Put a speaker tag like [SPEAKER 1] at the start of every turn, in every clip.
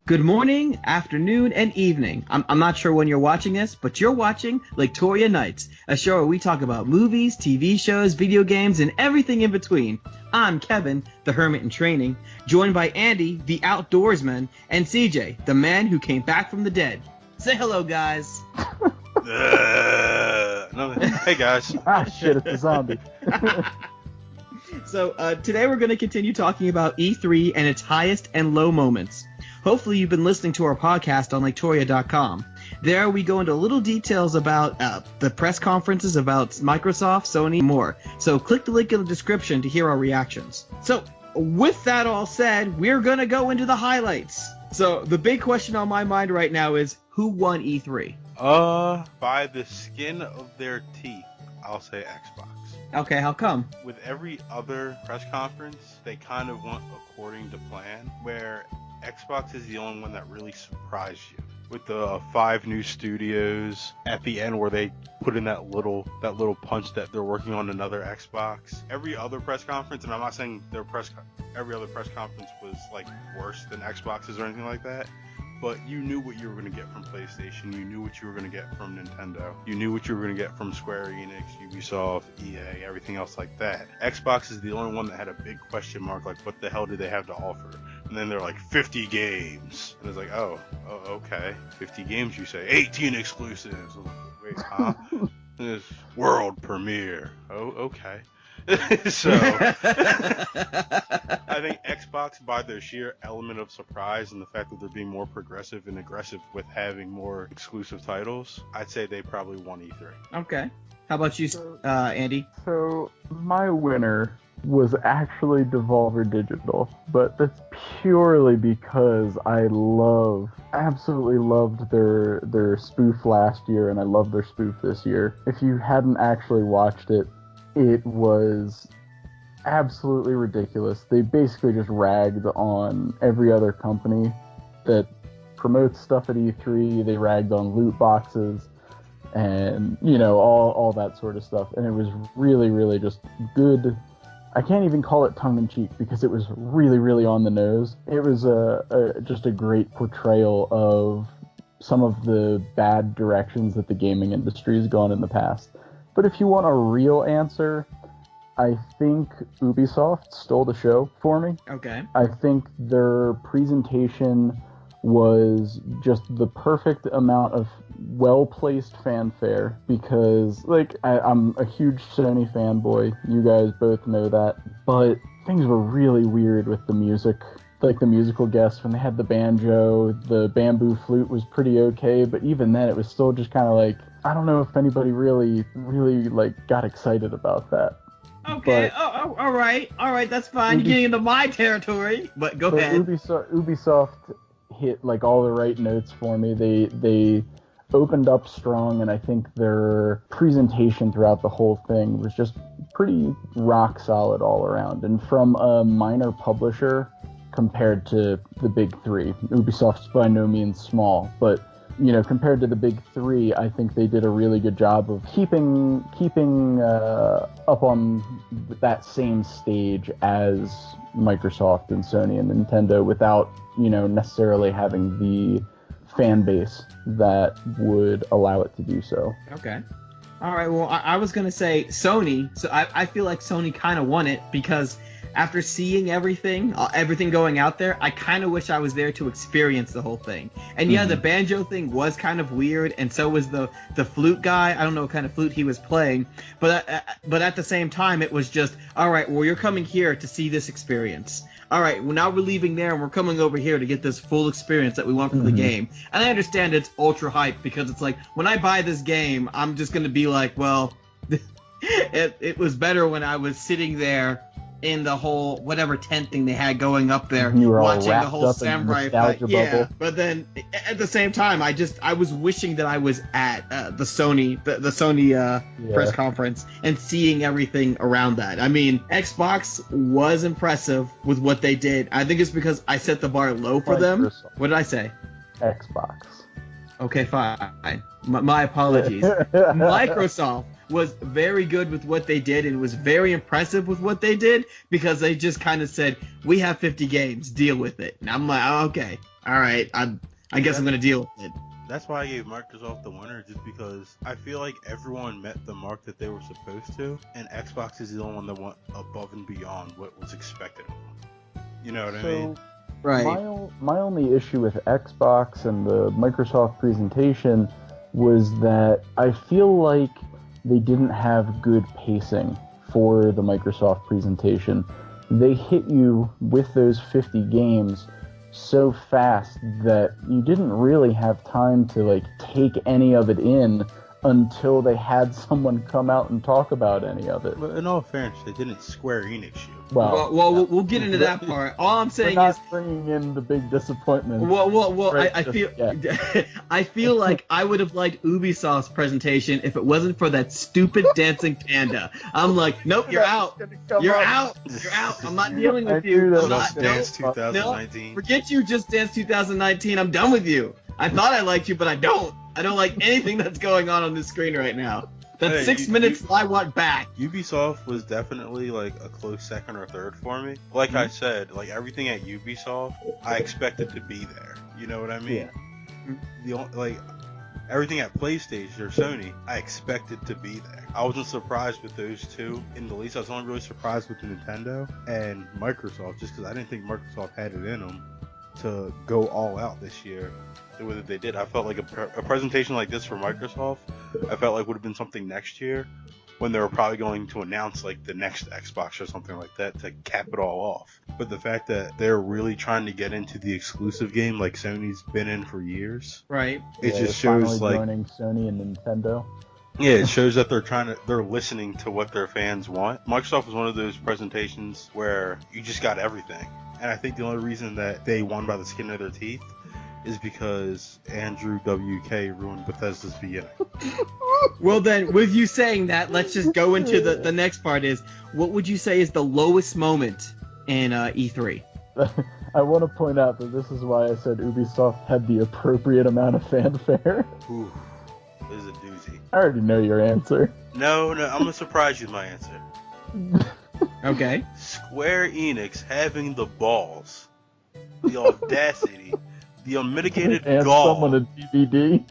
[SPEAKER 1] Good morning, afternoon, and evening. I'm not sure when you're watching this, but you're watching Laketoria Nights, a show where we talk about movies, TV shows, video games, and everything in between. I'm Kevin, the hermit in training, joined by Andy, the outdoorsman, and CJ, the man who came back from the dead. Say hello, guys.
[SPEAKER 2] Hey, guys.
[SPEAKER 3] Shit, it's a zombie.
[SPEAKER 1] So today we're going to continue talking about E3 and its highest and low moments. Hopefully you've been listening to our podcast on Laketoria.com. There we go into little details about the press conferences about Microsoft, Sony, and more. So click the link in the description to hear our reactions. So with that all said, we're going to go into the highlights. So the big question on my mind right now is, who won E3?
[SPEAKER 2] By the skin of their teeth, I'll say Xbox.
[SPEAKER 1] Okay, how come?
[SPEAKER 2] With every other press conference, they kind of went according to plan, where Xbox is the only one that really surprised you. With the 5 new studios at the end where they put in that little punch that they're working on another Xbox. Every other press conference, and I'm not saying every other press conference was like worse than Xbox's or anything like that, but you knew what you were going to get from PlayStation, you knew what you were going to get from Nintendo, you knew what you were going to get from Square Enix, Ubisoft, EA, everything else like that. Xbox is the only one that had a big question mark, like what the hell do they have to offer? And then they're like 50 games, and it's like, oh, okay, 50 games you say, 18 exclusives. Wait, huh? This world premiere. Oh, okay. So I think Xbox, by their sheer element of surprise and the fact that they're being more progressive and aggressive with having more exclusive titles, I'd say they probably won E3.
[SPEAKER 1] Okay. How about you, Andy?
[SPEAKER 3] So my winner was actually Devolver Digital, but that's purely because I absolutely loved their spoof last year, and I love their spoof this year. If you hadn't actually watched it, it was absolutely ridiculous. They basically just ragged on every other company that promotes stuff at E3. They ragged on loot boxes and, all that sort of stuff. And it was really, really just good. I can't even call it tongue-in-cheek because it was really, really on the nose. It was just a great portrayal of some of the bad directions that the gaming industry has gone in the past. But if you want a real answer, I think Ubisoft stole the show for me.
[SPEAKER 1] Okay.
[SPEAKER 3] I think their presentation was just the perfect amount of well-placed fanfare because, I'm a huge Sony fanboy. You guys both know that. But things were really weird with the music. Like the musical guests, when they had the banjo, the bamboo flute was pretty okay, but even then it was still just kind of like, I don't know if anybody really got excited about that.
[SPEAKER 1] Okay, all right, that's fine. You're getting into my territory, but go ahead.
[SPEAKER 3] Ubisoft hit all the right notes for me. They opened up strong, and I think their presentation throughout the whole thing was just pretty rock solid all around. And from a minor publisher compared to the big 3, Ubisoft's by no means small, but compared to the big 3, I think they did a really good job of keeping up on that same stage as Microsoft and Sony and Nintendo without, necessarily having the fan base that would allow it to do so.
[SPEAKER 1] Okay. All right, well, I was going to say Sony, so I feel like Sony kind of won it because after seeing everything going out there, I kind of wish I was there to experience the whole thing. And yeah, the banjo thing was kind of weird, and so was the flute guy. I don't know what kind of flute he was playing, but at the same time, it was just, all right, well, you're coming here to see this experience. All right, well, now we're leaving there, and we're coming over here to get this full experience that we want from the game. And I understand it's ultra hype because it's like, when I buy this game, I'm just going to be like, well, it was better when I was sitting there in the whole whatever tent thing they had going up there, watching the whole samurai fight. Yeah, but then at the same time, I was wishing that I was at the Sony press conference and seeing everything around that. I mean, Xbox was impressive with what they did. I think it's because I set the bar low for them. What did I say?
[SPEAKER 3] Xbox.
[SPEAKER 1] Okay, fine. My apologies. Microsoft was very good with what they did and was very impressive with what they did because they just kind of said, we have 50 games, deal with it. And I'm like, oh, okay. all right, I guess I'm gonna deal with it.
[SPEAKER 2] That's why I gave Microsoft the winner, just because I feel like everyone met the mark that they were supposed to, and Xbox is the only one that went above and beyond what was expected of them. You know what I mean?
[SPEAKER 1] Right.
[SPEAKER 3] My only issue with Xbox and the Microsoft presentation was that I feel like they didn't have good pacing for the Microsoft presentation. They hit you with those 50 games so fast that you didn't really have time to like take any of it in until they had someone come out and talk about any of it.
[SPEAKER 2] But in all fairness, they didn't Square Enix you.
[SPEAKER 1] Well, we'll get into that part. All I'm saying
[SPEAKER 3] We're
[SPEAKER 1] is,
[SPEAKER 3] not bringing in the big disappointment.
[SPEAKER 1] I feel, I feel like I would have liked Ubisoft's presentation if it wasn't for that stupid dancing panda. I'm like, nope, you're out. You're out. You're out. I'm not dealing with you. I'm not,
[SPEAKER 2] Just Dance
[SPEAKER 1] no,
[SPEAKER 2] 2019.
[SPEAKER 1] no, forget you, Just Dance 2019. I'm done with you. I thought I liked you, but I don't. I don't like anything that's going on this screen right now. That
[SPEAKER 2] Hey,
[SPEAKER 1] 6 minutes I want back.
[SPEAKER 2] Ubisoft was definitely like a close second or third for me. Like I said, like everything at Ubisoft, I expected to be there. You know what I mean? Like everything at PlayStation or Sony, I expected to be there. I wasn't surprised with those two in the least. I was only really surprised with Nintendo and Microsoft, just because I didn't think Microsoft had it in them to go all out this year the way that they did. I felt like a presentation like this for Microsoft, I felt like would have been something next year when they were probably going to announce like the next Xbox or something like that to cap it all off. But the fact that they're really trying to get into the exclusive game like Sony's been in for years,
[SPEAKER 1] Right.
[SPEAKER 2] It
[SPEAKER 3] Yeah,
[SPEAKER 2] just
[SPEAKER 3] they're
[SPEAKER 2] shows
[SPEAKER 3] finally
[SPEAKER 2] like
[SPEAKER 3] joining Sony and Nintendo.
[SPEAKER 2] yeah, it shows that they're listening to what their fans want. Microsoft was one of those presentations where you just got everything. And I think the only reason that they won by the skin of their teeth is because Andrew WK ruined Bethesda's beginning.
[SPEAKER 1] Well then, with you saying that, let's just go into the next part is, what would you say is the lowest moment in E3?
[SPEAKER 3] I want to point out that this is why I said Ubisoft had the appropriate amount of fanfare.
[SPEAKER 2] Ooh, this is a doozy.
[SPEAKER 3] I already know your answer.
[SPEAKER 2] No, I'm going to surprise you with my answer.
[SPEAKER 1] Okay.
[SPEAKER 2] Square Enix having the balls, the audacity, the unmitigated
[SPEAKER 3] And
[SPEAKER 2] gall
[SPEAKER 3] someone a DVD.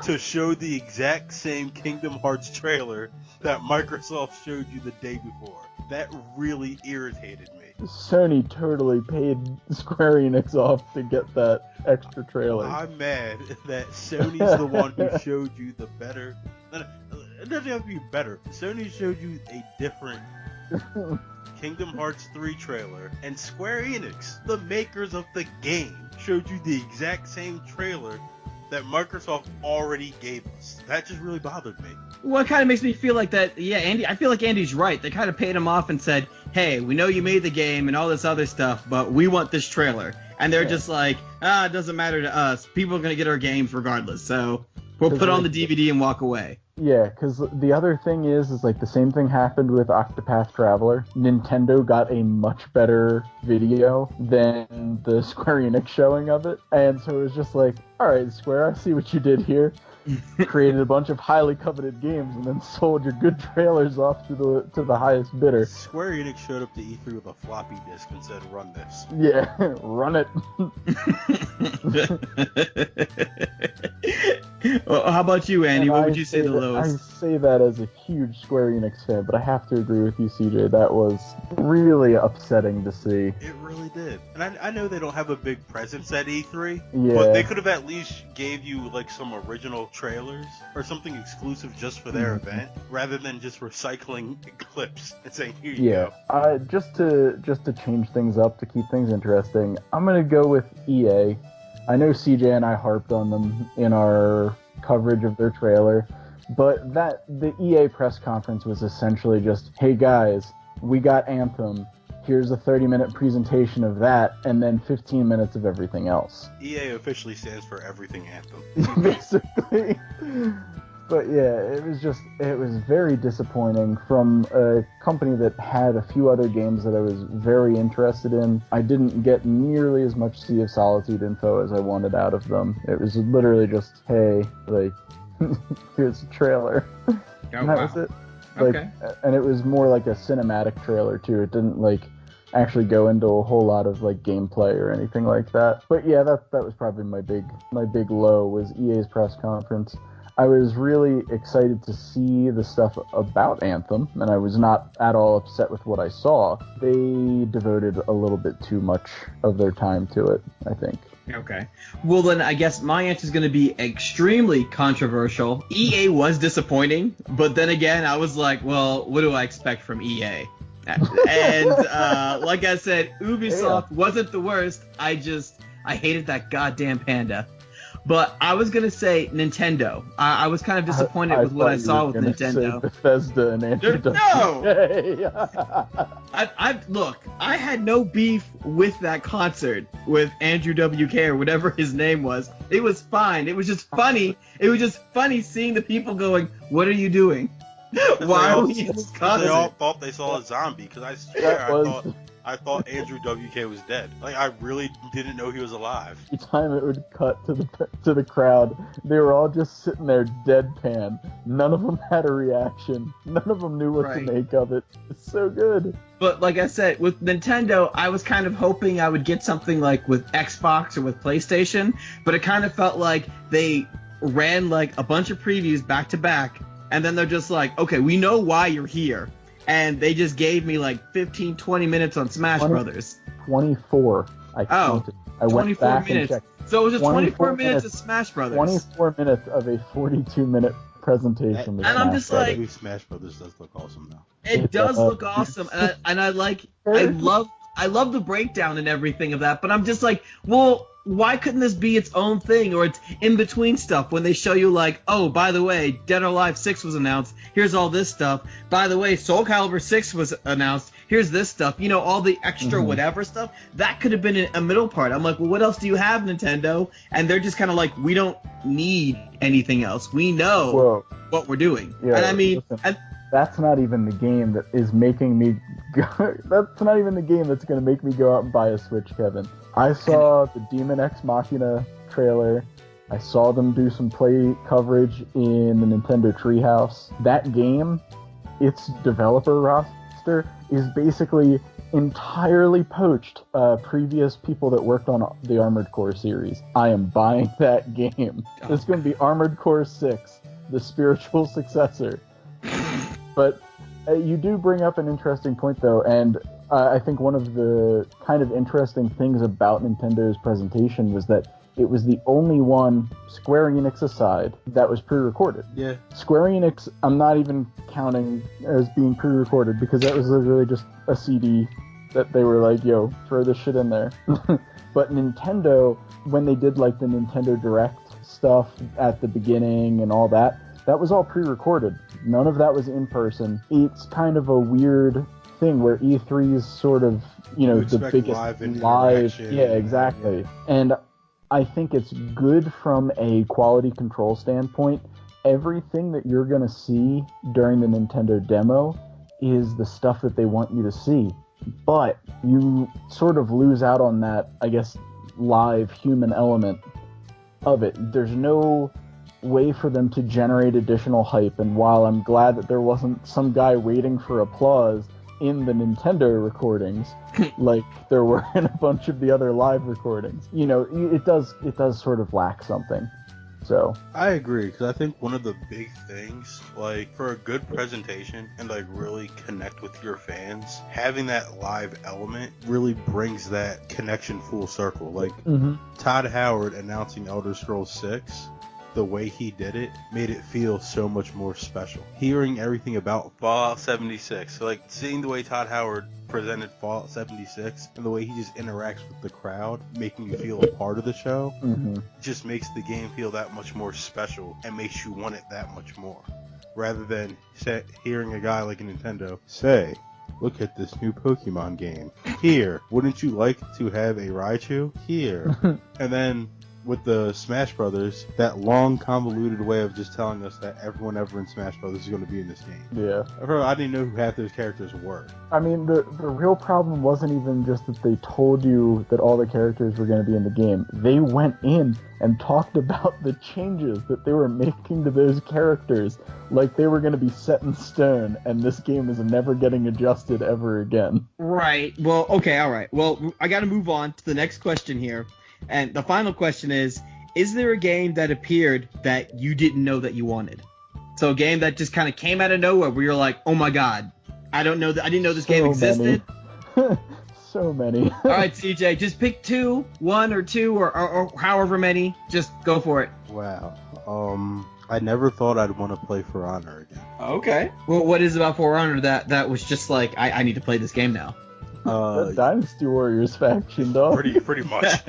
[SPEAKER 2] to show the exact same Kingdom Hearts trailer that Microsoft showed you the day before. That really irritated me.
[SPEAKER 3] Sony totally paid Square Enix off to get that extra trailer.
[SPEAKER 2] I'm mad that Sony's the one who showed you the better. It doesn't have to be better. Sony showed you a different Kingdom Hearts 3 trailer, and Square Enix, the makers of the game, showed you the exact same trailer that Microsoft already gave us. That just really bothered me.
[SPEAKER 1] Well, it kind of makes me feel like that, yeah, Andy, I feel like Andy's right. They kind of paid him off and said, hey, we know you made the game and all this other stuff, but we want this trailer. And they're just like, it doesn't matter to us. People are going to get our games regardless, so we'll put on the DVD and walk away.
[SPEAKER 3] Yeah, because the other thing is like the same thing happened with Octopath Traveler. Nintendo got a much better video than the Square Enix showing of it. And so it was just like, alright, Square, I see what you did here. Created a bunch of highly coveted games and then sold your good trailers off to the highest bidder.
[SPEAKER 2] Square Enix showed up to E3 with a floppy disk and said, run this.
[SPEAKER 3] Yeah, run it.
[SPEAKER 1] Well, how about you, Andy?
[SPEAKER 3] And
[SPEAKER 1] What
[SPEAKER 3] I
[SPEAKER 1] would you say the lowest?
[SPEAKER 3] I say that as a huge Square Enix fan, but I have to agree with you, CJ. That was really upsetting to see.
[SPEAKER 2] It really did. And I know they don't have a big presence at E3,
[SPEAKER 3] Yeah.
[SPEAKER 2] but they could have at least gave you like some original trailers or something exclusive just for their event, rather than just recycling clips and saying, here you go.
[SPEAKER 3] Just to change things up, to keep things interesting, I'm gonna go with EA. I know CJ and I harped on them in our coverage of their trailer, but the EA press conference was essentially just, hey guys, we got Anthem, here's a 30-minute presentation of that, and then 15 minutes of everything else.
[SPEAKER 2] EA officially stands for Everything Anthem.
[SPEAKER 3] Basically. But yeah, it was very disappointing from a company that had a few other games that I was very interested in. I didn't get nearly as much Sea of Solitude info as I wanted out of them. It was literally just, hey, like, here's a trailer. And that was it. Like,
[SPEAKER 1] Okay.
[SPEAKER 3] And it was more like a cinematic trailer too. It didn't like actually go into a whole lot of like gameplay or anything like that. But yeah, that was probably my big low was EA's press conference. I was really excited to see the stuff about Anthem, and I was not at all upset with what I saw. They devoted a little bit too much of their time to it, I think.
[SPEAKER 1] Okay. Well, then I guess my answer is going to be extremely controversial. EA was disappointing, but then again, I was like, well, what do I expect from EA? And like I said, Ubisoft wasn't the worst. I hated that goddamn panda. But I was gonna say Nintendo. I was kind of disappointed with what I saw with Nintendo.
[SPEAKER 3] Say Bethesda and Andrew
[SPEAKER 1] No. Look. I had no beef with that concert with Andrew WK or whatever his name was. It was fine. It was just funny. It was just funny seeing the people going, "What are you doing? Why are we in this concert?"
[SPEAKER 2] They all thought they saw a zombie because I swear I thought Andrew WK was dead. Like, I really didn't know he was alive.
[SPEAKER 3] Every time it would cut to the crowd, they were all just sitting there deadpan. None of them had a reaction. None of them knew what to make of it. It's so good.
[SPEAKER 1] But like I said, with Nintendo, I was kind of hoping I would get something like with Xbox or with PlayStation, but it kind of felt like they ran like a bunch of previews back to back, and then they're just like, okay, we know why you're here. And they just gave me like 15, 20 minutes on Smash Brothers.
[SPEAKER 3] 24. I counted. I went back
[SPEAKER 1] minutes.
[SPEAKER 3] And checked.
[SPEAKER 1] So it was just 24 minutes of Smash Brothers.
[SPEAKER 3] 24 minutes of a 42-minute presentation.
[SPEAKER 1] And I'm just like,
[SPEAKER 2] Smash Brothers does look awesome now.
[SPEAKER 1] It does look awesome, and I love the breakdown and everything of that. But I'm just like, well, why couldn't this be its own thing, or it's in between stuff when they show you like, oh, by the way, Dead or Alive 6 was announced. Here's all this stuff. By the way, Soul Calibur 6 was announced. Here's this stuff. You know, all the extra whatever stuff. That could have been a middle part. I'm like, well, what else do you have, Nintendo? And they're just kind of like, we don't need anything else. We know what we're doing.
[SPEAKER 3] Yeah,
[SPEAKER 1] and I mean,
[SPEAKER 3] listen, that's not even the game that is making me go. That's not even the game that's going to make me go out and buy a Switch, Kevin. I saw the Demon X Machina trailer. I saw them do some play coverage in the Nintendo Treehouse. That game, its developer roster is basically entirely poached previous people that worked on the Armored Core series. I am buying that game. It's going to be Armored Core 6, the spiritual successor. But you do bring up an interesting point, though, and I think one of the kind of interesting things about Nintendo's presentation was that it was the only one, Square Enix aside, that was pre-recorded.
[SPEAKER 2] Yeah. Square
[SPEAKER 3] Enix, I'm not even counting as being pre-recorded because that was literally just a CD that they were like, yo, throw this shit in there. But Nintendo, when they did like the Nintendo Direct stuff at the beginning and all that, that was all pre-recorded. None of that was in person. It's kind of a weird thing where E3 is sort of, you know, the biggest live. Yeah, exactly. And I think it's good from a quality control standpoint. Everything that you're going to see during the Nintendo demo is the stuff that they want you to see. But you sort of lose out on that, I guess, live human element of it. There's no way for them to generate additional hype, and while I'm glad that there wasn't some guy waiting for applause in the Nintendo recordings like there were in a bunch of the other live recordings, you know, it does sort of lack something. So
[SPEAKER 2] I agree, because I think one of the big things, like, for a good presentation and like really connect with your fans, having that live element really brings that connection full circle. Like Todd Howard announcing Elder Scrolls 6, the way he did it made it feel so much more special. Hearing everything about Fallout 76, like seeing the way Todd Howard presented Fallout 76 and the way he just interacts with the crowd, making you feel a part of the show, just makes the game feel that much more special and makes you want it that much more. Rather than hearing a guy like a Nintendo say, look at this new Pokemon game. Here, wouldn't you like to have a Raichu? Here. And then with the Smash Brothers, that long convoluted way of just telling us that everyone ever in Smash Brothers is going to be in this game.
[SPEAKER 3] Yeah.
[SPEAKER 2] I didn't know who half those characters were.
[SPEAKER 3] I mean, the real problem wasn't even just that they told you that all the characters were going to be in the game. They went in and talked about the changes that they were making to those characters like they were going to be set in stone, and this game is never getting adjusted ever again.
[SPEAKER 1] Right. Well, okay, all right. Well, I got to move on to the next question here. And the final question is there a game that appeared that you didn't know that you wanted? So a game that just kind of came out of nowhere where you're like, oh my god, I didn't know this game existed.
[SPEAKER 3] So many.
[SPEAKER 1] All right, CJ, just pick one or two or however many. Just go for it.
[SPEAKER 2] Wow. I never thought I'd want to play For Honor again.
[SPEAKER 1] Okay. Well, what is it about For Honor that was just like, I need to play this game now?
[SPEAKER 3] The Dynasty Warriors faction, dog.
[SPEAKER 2] Pretty much.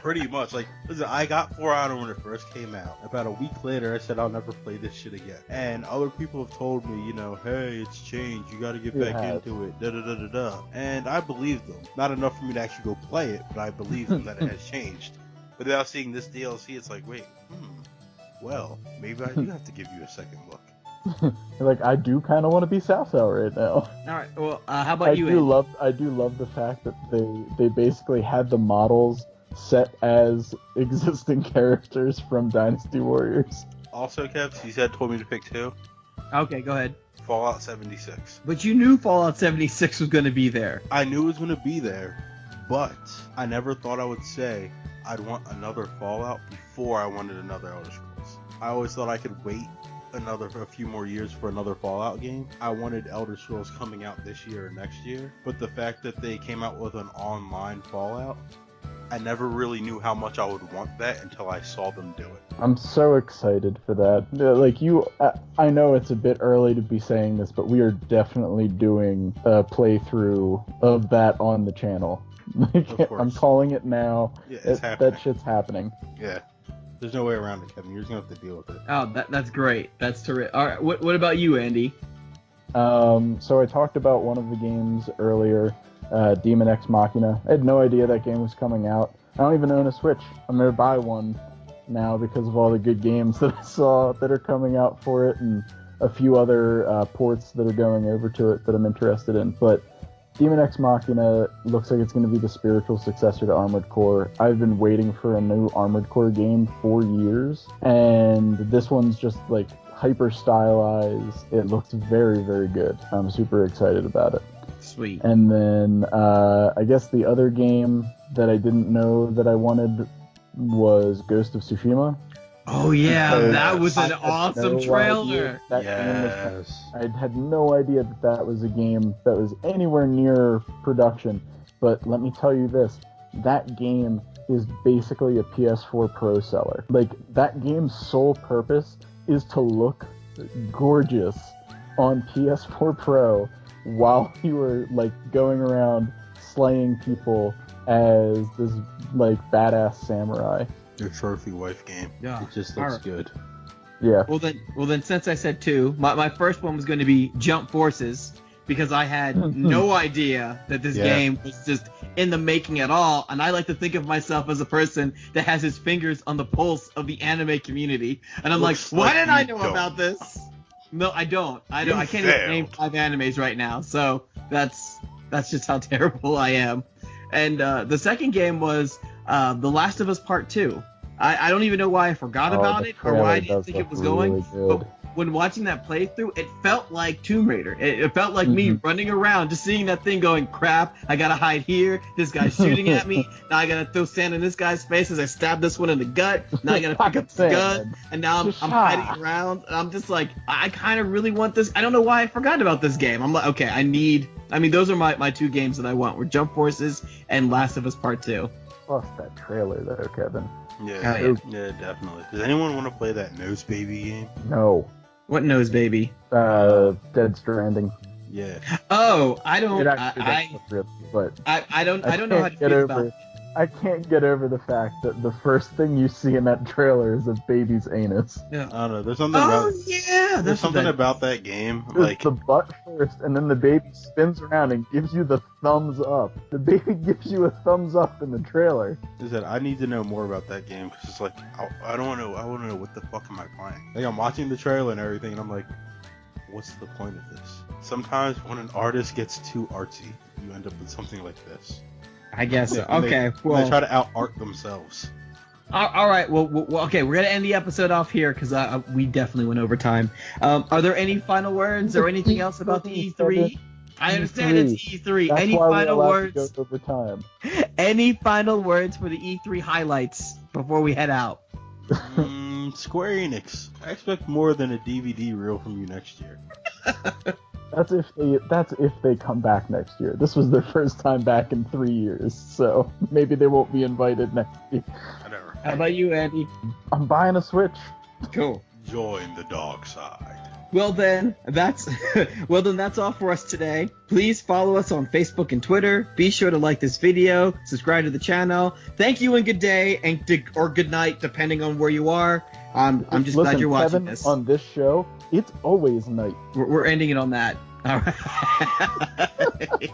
[SPEAKER 2] Pretty much. Like, listen, I got For Honor when it first came out. About a week later, I said I'll never play this shit again. And other people have told me, you know, hey, it's changed. You got to get back into it. Da-da-da-da-da. And I believed them. Not enough for me to actually go play it, but I believed them that it has changed. But now seeing this DLC, it's like, wait, well, maybe I do have to give you a second look.
[SPEAKER 3] Like, I do kind of want to be Sao right now.
[SPEAKER 1] All right. Well, how about you?
[SPEAKER 3] I do love the fact that they basically had the models set as existing characters from Dynasty Warriors.
[SPEAKER 2] Also, Kev, you told me to pick two.
[SPEAKER 1] Okay, go ahead.
[SPEAKER 2] Fallout 76.
[SPEAKER 1] But you knew Fallout 76 was going to be there.
[SPEAKER 2] I knew it was going to be there, but I never thought I would say I'd want another Fallout before I wanted another Elder Scrolls. I always thought I could wait a few more years for another Fallout game. I wanted Elder Scrolls coming out this year or next year, but the fact that they came out with an online Fallout, I never really knew how much I would want that until I saw them do it.
[SPEAKER 3] I'm so excited for that. Like, I know it's a bit early to be saying this, but we are definitely doing a playthrough of that on the channel. I'm calling it now.
[SPEAKER 2] Yeah, it's happening.
[SPEAKER 3] That shit's happening.
[SPEAKER 2] Yeah. There's no way around it, Kevin. You're just going to have to deal with it.
[SPEAKER 1] Oh, that's great. That's terrific. All right, what about you, Andy?
[SPEAKER 3] So I talked about one of the games earlier, Demon X Machina. I had no idea that game was coming out. I don't even own a Switch. I'm going to buy one now because of all the good games that I saw that are coming out for it and a few other ports that are going over to it that I'm interested in. But Demon X Machina looks like it's going to be the spiritual successor to Armored Core. I've been waiting for a new Armored Core game for years, and this one's just like hyper stylized. It looks very, very good. I'm super excited about it.
[SPEAKER 1] Sweet.
[SPEAKER 3] And then I guess the other game that I didn't know that I wanted was Ghost of Tsushima.
[SPEAKER 1] Oh yeah, that was an awesome trailer.
[SPEAKER 3] I had no idea that was a game that was anywhere near production. But let me tell you this, that game is basically a PS4 Pro seller. Like, that game's sole purpose is to look gorgeous on PS4 Pro while you were, like, going around slaying people as this, like, badass samurai.
[SPEAKER 2] Your trophy wife game.
[SPEAKER 1] Yeah.
[SPEAKER 2] It just looks good.
[SPEAKER 3] Yeah.
[SPEAKER 1] Well then, since I said two, my first one was going to be Jump Forces, because I had no idea that this game was just in the making at all, and I like to think of myself as a person that has his fingers on the pulse of the anime community, and I'm like, why didn't I know about this? No, I don't. I can't even name 5 animes right now, so that's just how terrible I am. And the second game was The Last of Us Part 2. I don't even know why I forgot about it or why I didn't think it was going. But when watching that playthrough, it felt like Tomb Raider. It felt like me running around, just seeing that thing going, crap, I gotta hide here. This guy's shooting at me. Now I gotta throw sand in this guy's face as I stab this one in the gut. Now I gotta pick up the gun. And now I'm hiding around. And I'm just like, I kind of really want this. I don't know why I forgot about this game. I'm like, okay, those are my 2 games that I want, were Jump Forces and Last of Us Part 2.
[SPEAKER 3] Plus that trailer though, Kevin.
[SPEAKER 2] Yeah, definitely. Does anyone want to play that Nose Baby game?
[SPEAKER 3] No.
[SPEAKER 1] What Nose Baby?
[SPEAKER 3] Dead Stranding.
[SPEAKER 2] Yeah.
[SPEAKER 1] Oh, I don't.
[SPEAKER 3] But
[SPEAKER 1] I don't know how to feel about it.
[SPEAKER 3] I can't get over the fact that the first thing you see in that trailer is a baby's anus.
[SPEAKER 1] Yeah.
[SPEAKER 2] I don't know. There's something about.
[SPEAKER 1] Yeah.
[SPEAKER 2] There's something about that game.
[SPEAKER 3] Like the butt first, and then the baby spins around and gives you the thumbs up. The baby gives you a thumbs up in the trailer.
[SPEAKER 2] Is that I need to know more about that game because it's like I don't know. I want to know what the fuck am I playing. Like I'm watching the trailer and everything, and I'm like, what's the point of this? Sometimes when an artist gets too artsy, you end up with something like this.
[SPEAKER 1] I guess so.
[SPEAKER 2] And
[SPEAKER 1] Okay,
[SPEAKER 2] they try to out art themselves.
[SPEAKER 1] All right. Well, okay. We're gonna end the episode off here because we definitely went over time. Are there any final words or anything else about the E3? I understand it's E3.
[SPEAKER 3] That's
[SPEAKER 1] Any
[SPEAKER 3] why
[SPEAKER 1] final
[SPEAKER 3] we're allowed
[SPEAKER 1] words?
[SPEAKER 3] to go over time.
[SPEAKER 1] Any final words for the E3 highlights before we head out?
[SPEAKER 2] Square Enix. I expect more than a DVD reel from you next year.
[SPEAKER 3] That's if they come back next year. This was their first time back in 3 years, so maybe they won't be invited next year.
[SPEAKER 2] Whatever.
[SPEAKER 1] How about you, Andy?
[SPEAKER 3] I'm buying a Switch.
[SPEAKER 1] Cool.
[SPEAKER 2] Join the dark side.
[SPEAKER 1] Well then, that's all for us today. Please follow us on Facebook and Twitter. Be sure to like this video, subscribe to the channel. Thank you and good day or good night, depending on where you are. I'm just glad you're watching
[SPEAKER 3] Kevin,
[SPEAKER 1] this.
[SPEAKER 3] On this show, it's always night.
[SPEAKER 1] We're ending it on that. All right.